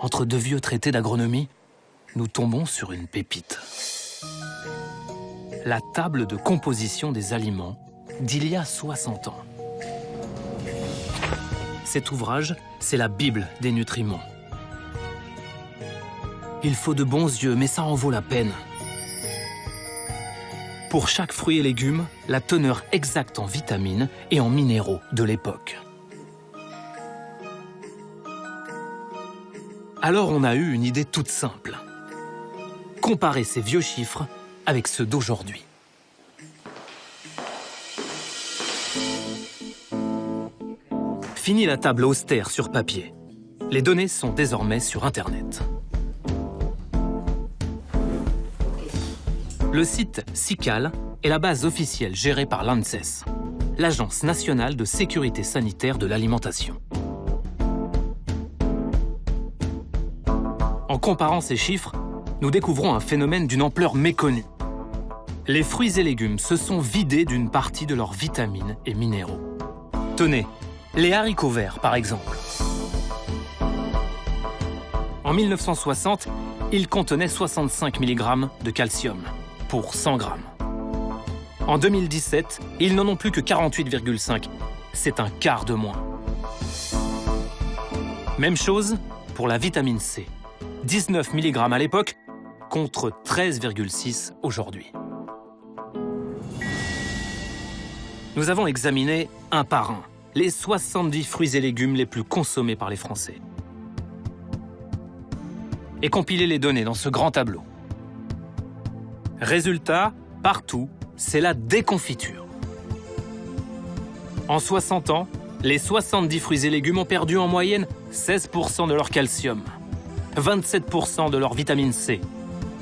entre deux vieux traités d'agronomie, nous tombons sur une pépite. La table de composition des aliments d'il y a 60 ans. Cet ouvrage, c'est la Bible des nutriments. Il faut de bons yeux, mais ça en vaut la peine. Pour chaque fruit et légume, la teneur exacte en vitamines et en minéraux de l'époque. Alors on a eu une idée toute simple. Comparer ces vieux chiffres avec ceux d'aujourd'hui. Fini la table austère sur papier. Les données sont désormais sur Internet. Le site SICAL est la base officielle gérée par l'ANSES, l'Agence nationale de sécurité sanitaire de l'alimentation. En comparant ces chiffres, nous découvrons un phénomène d'une ampleur méconnue. Les fruits et légumes se sont vidés d'une partie de leurs vitamines et minéraux. Tenez, les haricots verts par exemple. En 1960, ils contenaient 65 mg de calcium pour 100 g. En 2017, ils n'en ont plus que 48,5. C'est un quart de moins. Même chose pour la vitamine C. 19 mg à l'époque, contre 13,6 aujourd'hui. Nous avons examiné un par un les 70 fruits et légumes les plus consommés par les Français. Et compilé les données dans ce grand tableau. Résultat, partout, c'est la déconfiture. En 60 ans, les 70 fruits et légumes ont perdu en moyenne 16% de leur calcium, 27% de leur vitamine C.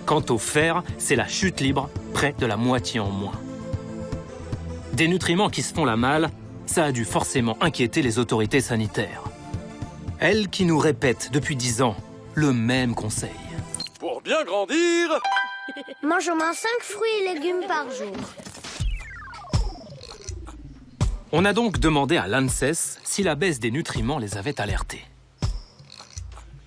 Quant au fer, c'est la chute libre, près de la moitié en moins. Des nutriments qui se font la malle, ça a dû forcément inquiéter les autorités sanitaires. Elles qui nous répètent depuis 10 ans le même conseil. Pour bien grandir, mange au moins 5 fruits et légumes par jour. On a donc demandé à l'ANSES si la baisse des nutriments les avait alertés.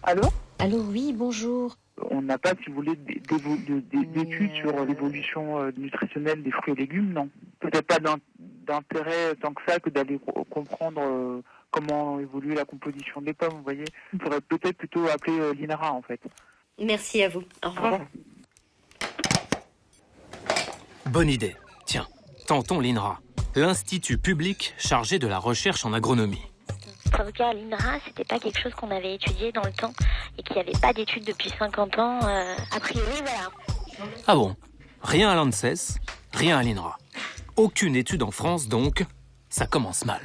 Allô ? Allô, oui, bonjour. On n'a pas, si vous voulez, d'études sur l'évolution nutritionnelle des fruits et légumes, non. Peut-être pas d'intérêt tant que ça que d'aller comprendre comment évolue la composition des pommes, vous voyez. Il faudrait peut-être plutôt appeler l'INRA, en fait. Merci à vous. Au revoir. Bonne idée. Tiens, tentons l'INRA, l'institut public chargé de la recherche en agronomie. En tout cas, l'INRA, c'était pas quelque chose qu'on avait étudié dans le temps et qu'il n'y avait pas d'études depuis 50 ans. A priori, voilà. Ah bon? Rien à l'ANSES, rien à l'INRA. Aucune étude en France donc, ça commence mal.